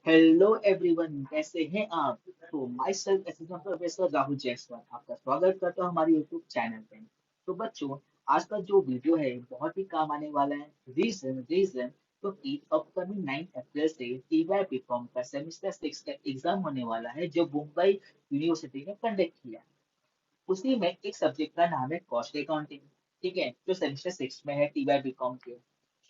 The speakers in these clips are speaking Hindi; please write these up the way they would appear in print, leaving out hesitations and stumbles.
हेलो एवरीवन, कैसे हैं आप? तो my self assistant professor Rahul Jaiswal आपका स्वागत करता हूं हमारे यूट्यूब चैनल पे। तो बच्चों, आज का जो वीडियो है बहुत ही काम आने वाला है। रीजन तो कि अपकमिंग 9 अप्रैल से टीवाई बीकॉम का सेमेस्टर 6 का एग्जाम होने वाला है, जो मुंबई यूनिवर्सिटी ने कंडक्ट किया। उसी में एक सब्जेक्ट का नाम है कॉस्ट अकाउंटिंग। ठीक है, जो सेमेस्टर 6 में है टीवाई बीकॉम के।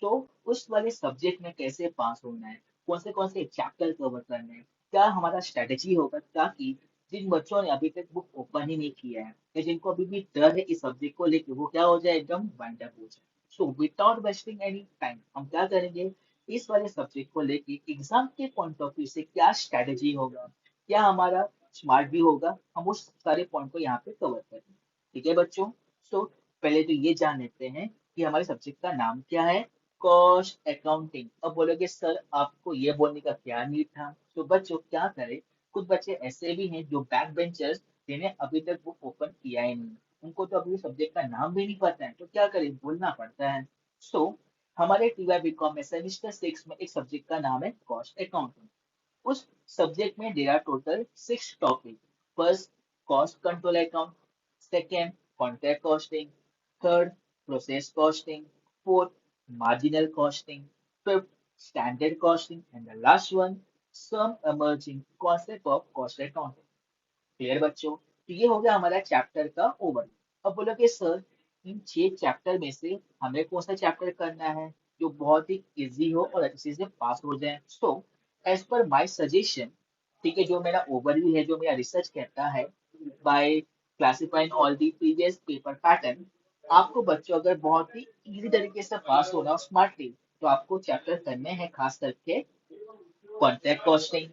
तो उस वाले सब्जेक्ट में कैसे पास होना है, कौन से चैप्टर कवर करने हैं, क्या हमारा स्ट्रेटेजी होगा, ताकि जिन बच्चों ने अभी तक बुक ओपन ही नहीं किया है या जिनको अभी भी डर है इस सब्जेक्ट को लेकर, वो क्या हो जाए, एकदम वाइंड अप हो जाए। So without wasting any time हम क्या करेंगे, इस वाले सब्जेक्ट को लेके एग्जाम के पॉइंट ऑफ व्यू से क्या स्ट्रेटेजी होगा, क्या हमारा स्मार्ट भी होगा, हम उस सारे पॉइंट को यहाँ पे कवर करेंगे। ठीक है बच्चों। सो पहले तो ये जान लेते हैं कि हमारे सब्जेक्ट का नाम क्या है, कॉस्ट अकाउंटिंग। अब बोलोगे सर आपको ये बोलने का क्या नीड था? तो बच्चों क्या करें, कुछ बच्चे ऐसे भी हैं जो बैक बेंचर्स, जिन्हें अभी तक बुक ओपन किया ही नहीं, उनको तो अभी सब्जेक्ट का नाम भी नहीं पता है, तो क्या करें, बोलना पड़ता है। सो हमारे टीवाई बीकॉम में सेमेस्टर 6 में एक सब्जेक्ट का नाम है कॉस्ट अकाउंटिंग। उस सब्जेक्ट में there are total 6 topic. First, cost control account. Second, contract costing. Third, process costing. Fourth, marginal costing. Fifth, standard costing. And the last one, some emerging concept of cost accounting. Clear बच्चों? तो ये हो गया हमारा चैप्टर का ओवर। अब बोलोगे सर इन 6 चैप्टर में से हमें कौन सा चैप्टर करना है जो बहुत ही इजी हो और अच्छे से पास हो जाए? So as per my suggestion, ठीक है, जो मेरा ओवरव्यू है, जो मेरा रिसर्च कहता है, by classifying all the previous paper pattern, आपको बच्चों अगर बहुत ही इजी तरीके से पास होना हो स्मार्टली, तो आपको चैप्टर करने हैं खास करके contract costing,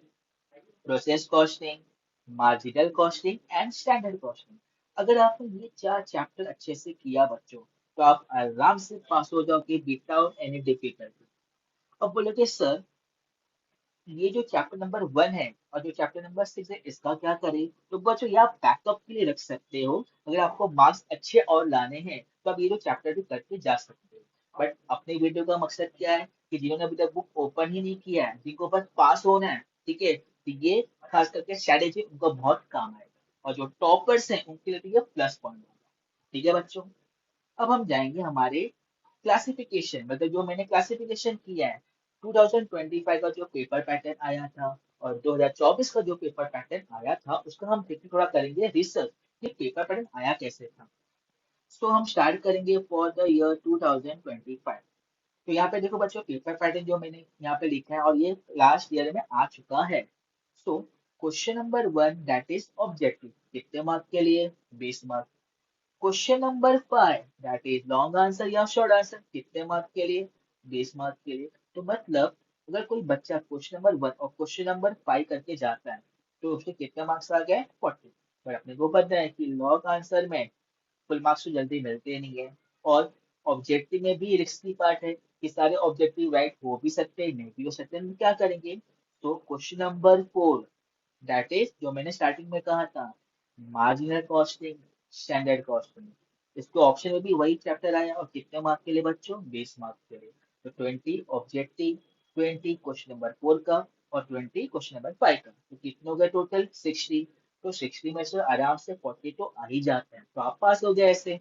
process costing, marginal costing and standard costing. अगर आपने ये 4 चैप्टर अच्छे से किया बच्चों, तो आप आराम से पास हो जाओगे विदाउट एनी डिफिकल्टी। अब बोलोगे सर ये जो चैप्टर नंबर 1 है और जो चैप्टर नंबर 6 है, इसका क्या करें? तो बच्चों ये आप बैकअप के लिए रख सकते हो। अगर आपको मार्क्स अच्छे और लाने हैं तो आप ये जो चैप्टर भी करके जा सकते हो। बट अपने वीडियो का मकसद क्या है कि जिन्होंने अभी तक बुक ओपन ही नहीं किया है, जिनको बस पास होना है, ठीक है, तो ये खास करके स्ट्रेटेजी उनको बहुत काम आएगा, और जो टॉपर्स हैं उनके लिए तो ये प्लस पॉइंट होगा। ठीक है बच्चों। अब हम जाएंगे हमारे क्लासिफिकेशन, मतलब जो मैंने क्लासिफिकेशन किया है। 2025 का जो पेपर पैटर्न आया था और 2024 का जो पेपर पैटर्न आया था, उसका हम थोड़ा करेंगे रिसर्च, ये पेपर पैटर्न आया कैसे था। सो हम स्टार्ट करेंगे फॉर द ईयर 2025। तो यहाँ पे देखो बच्चों, पेपर पैटर्न जो मैंने यहाँ पे लिखा है और ये लास्ट ईयर में आ चुका है। So question number 1 that is objective, कितने मार्क के लिए? 20 mark. Question number 5 that is long answer या शॉर्ट आंसर, कितने मार्क के लिए? 20 मार्क के लिए। तो मतलब अगर कोई बच्चा क्वेश्चन नंबर 1 और क्वेश्चन नंबर 5 करके जाता है, तो उसके कितने मार्क्स आ गए? 40। पर अपने को पता है कि लॉन्ग आंसर में फुल मार्क्स तो जल्दी मिलते नहीं है, और ऑब्जेक्टिव में भी रिस्की पार्ट है कि सारे ऑब्जेक्टिव राइट हो भी सकते हैं, नहीं भी हो सकते हैं, हम क्या करेंगे? तो क्वेश्चन नंबर 4 दैट इज जो मैंने स्टार्टिंग में कहा था, मार्जिनल कॉस्टिंग, स्टैंडर्ड कॉस्टिंग। इसके ऑप्शन में भी वही चैप्टर आया, और कितने मार्क के लिए बच्चों? 20 मार्क के लिए। तो 20 ऑब्जेक्टिव, 20 क्वेश्चन नंबर 4 का, और 20 क्वेश्चन नंबर 5 का, तो कितने हो गए टोटल? 60। तो 60 में से आराम से 40 तो आ ही जाते हैं, तो आप पास हो गए ऐसे।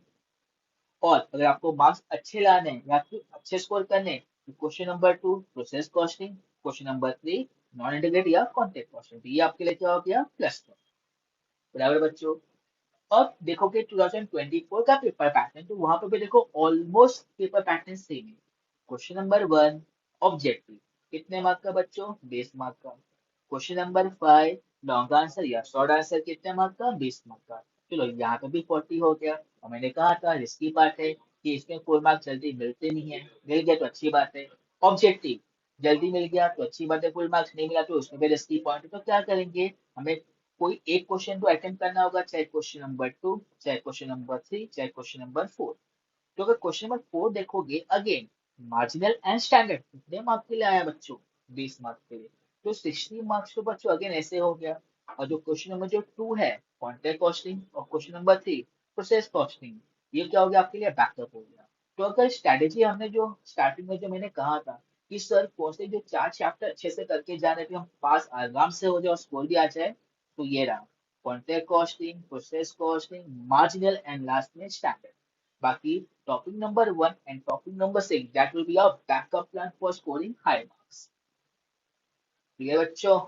और अगर आपको मार्क्स अच्छे लाने हैं या फिर अच्छे स्कोर करने हैं, तो question number 2 process costing, question number 3 non integrated या कॉन्टेक्ट कॉस्टिंग, तो ये आपके लिए क्या हो गया? प्लस। बराबर बच्चों। अब देखोगे 2024 का पेपर पैटर्न, तो वहां पर भी देखो ऑलमोस्ट पेपर पैटर्न सेम है। क्वेश्चन नंबर 1 ऑब्जेक्टिव, कितने मार्क का बच्चों? 20 मार्क का। क्वेश्चन नंबर 5 लॉन्ग आंसर या शॉर्ट आंसर, कितने मार्क का? 20 मार्क का। चलो यहाँ पे भी 40 हो गया। और मैंने कहा था रिस्की पार्ट है कि इसमें 4 मार्क जल्दी मिलते नहीं है, मिल गया तो अच्छी बात है। ऑब्जेक्टिव जल्दी मिल गया तो अच्छी बात है, 4 मार्क्स नहीं मिला तो उसमें भी रिस्की पॉइंट है, तो क्या करेंगे, हमें कोई एक क्वेश्चन तो अटेम्प्ट करना होगा, चाहे क्वेश्चन नंबर 2, चाहे क्वेश्चन नंबर 3, चाहे क्वेश्चन नंबर 4। तो अगर क्वेश्चन नंबर 4 देखोगे, अगेन मार्जिनल एंड स्टैंडर्ड कितने मार्क के लिए आया बच्चों? 20 मार्क के लिए। तो 60 मार्क्स तो बच्चों अगेन ऐसे हो गया। और जो क्वेश्चन नंबर जो 2 है कॉन्टेक्ट कॉस्टिंग, और क्वेश्चन नंबर 3 प्रोसेस कॉस्टिंग, ये क्या हो गया आपके लिए? बैकअप हो गया। तो अगर स्ट्रेटेजी हमने जो स्टार्टिंग में जो मैंने कहा था कि सर कौन से जो 4 चैप्टर अच्छे से करके जा रहे थे हम पास आराम से हो जाए और स्कोर भी आ जाए, तो ये रहा contract costing, process costing, marginal and last में स्टैंडर्ड। बाकी topic number 1 and topic number 6 that will be our backup plan for scoring high marks. ठीक है बच्चों।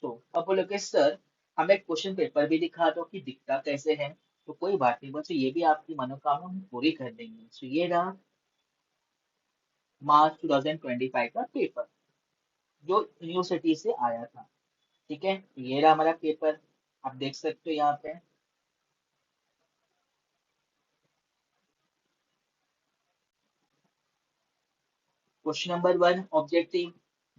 तो अब बोलो कि सर हमें क्वेश्चन पेपर भी दिखा दो कि दिखता कैसे है। तो कोई बात नहीं बच्चों, ये भी आपकी मनोकामना हम पूरी कर देंगे। तो ये रहा मार्च 2025 का पेपर जो यूनिवर्सिटी से आया था। ठीक है, तो ये रहा हमारा पेपर, आप देख सकते हो यहाँ पे। Question number 1 objective,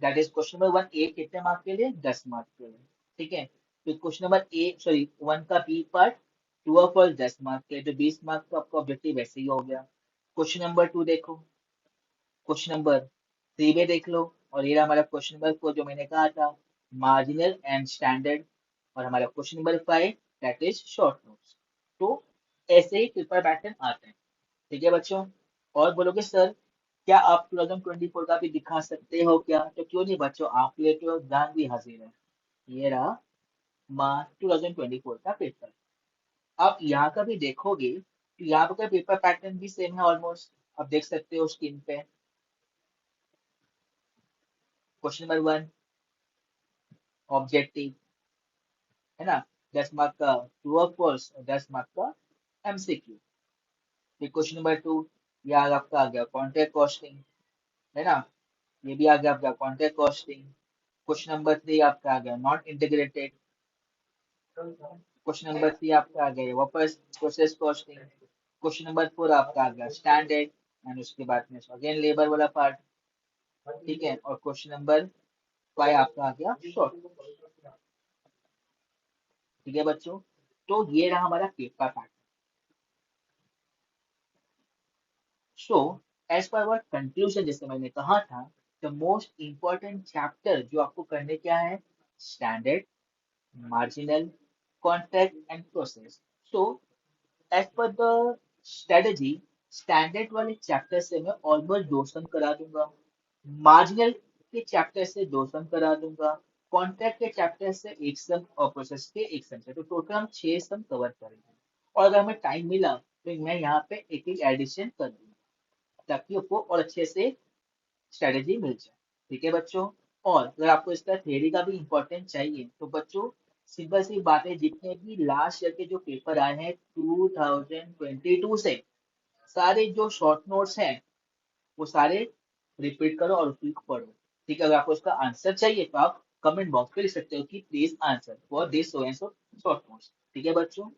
that is question number 1 ए कितने मार्क के लिए, 10 मार्क के लिए। ठीक है, तो क्वेश्चन नंबर ए सॉरी 1 का बी पार्ट, ट्रू और फॉल्स 10 मार्क के, तो 20 मार्क का आपका ऑब्जेक्टिव वैसे ही हो गया। क्वेश्चन नंबर 2 देखो, क्वेश्चन नंबर 3 में देख लो, और ये रहा हमारा क्वेश्चन नंबर 4 जो मैंने कहा था मार्जिनल एंड स्टैंडर्ड, और हमारा question number 5 that is short notes. तो ऐसे ही पेपर पैटर्न आते हैं। ठीक है बच्चों। और बोलोगे सर क्या आप 2024 का भी दिखा सकते हो क्या, तो क्यों नहीं बच्चों, आप ले तो जान भी हाजिर है। ये रहा मार्च 2024 का पेपर। आप यहाँ का भी देखोगे तो यहाँ का पेपर पैटर्न भी सेम है ऑलमोस्ट, आप देख सकते हो स्क्रीन पे। क्वेश्चन नंबर 1 ऑब्जेक्टिव, है ना, 10 मार्क का ट्रू और फॉल्स और 10 मार्क का एमसीक्यू। फिर क्वेश्चन नंबर 2 ये आपका आ गया कॉन्ट्रैक्ट कॉस्टिंग, है ना, ये भी आ गया आपका कॉन्ट्रैक्ट कॉस्टिंग। क्वेश्चन नंबर 3 आपका आ गया नॉट इंटीग्रेटेड। क्वेश्चन नंबर 3 आपका आ गया वापस प्रोसेस कॉस्टिंग। क्वेश्चन नंबर 4 आपका आ गया स्टैंडर्ड, एंड उसके बाद में अगेन लेबर वाला पार्ट। ठीक है, और क्वेश्चन नंबर 5 आपका आ गया शॉर्ट। ठीक है बच्चों, तो ये रहा हमारा पेपर पैटर्न। सो एज पर अवर कंक्लूजन, जैसे मैंने कहा था, द मोस्ट इंपॉर्टेंट चैप्टर जो आपको करने क्या है, standard, marginal, contract and process. So as per the strategy, standard वाले चैप्टर से मैं ऑलमोस्ट 2 सम करा दूंगा, मार्जिनल के चैप्टर से 2 सम करा दूंगा, कॉन्ट्रैक्ट के चैप्टर से 1 सम और प्रोसेस के 1 सम से, तो टोटल हम 6 सम कवर करेंगे। और अगर हमें टाइम मिला तो मैं यहाँ पे एक एक एडिशन कर दूंगा ताकि आपको और अच्छे से स्ट्रेटेजी मिल जाए। ठीक है बच्चों। और अगर आपको इसका थ्योरी का भी इम्पोर्टेंट चाहिए तो बच्चों सिंपल सी बात है, जितने भी लास्ट ईयर के जो पेपर आए हैं 2022 से, सारे जो शॉर्ट नोट्स हैं वो सारे रिपीट करो और उसको पढ़ो। ठीक है, अगर आपको इसका आंसर चाहिए तो आप कमेंट बॉक्स पे लिख सकते हो कि please answer for this so and so short notes. ठीक है बच्चों।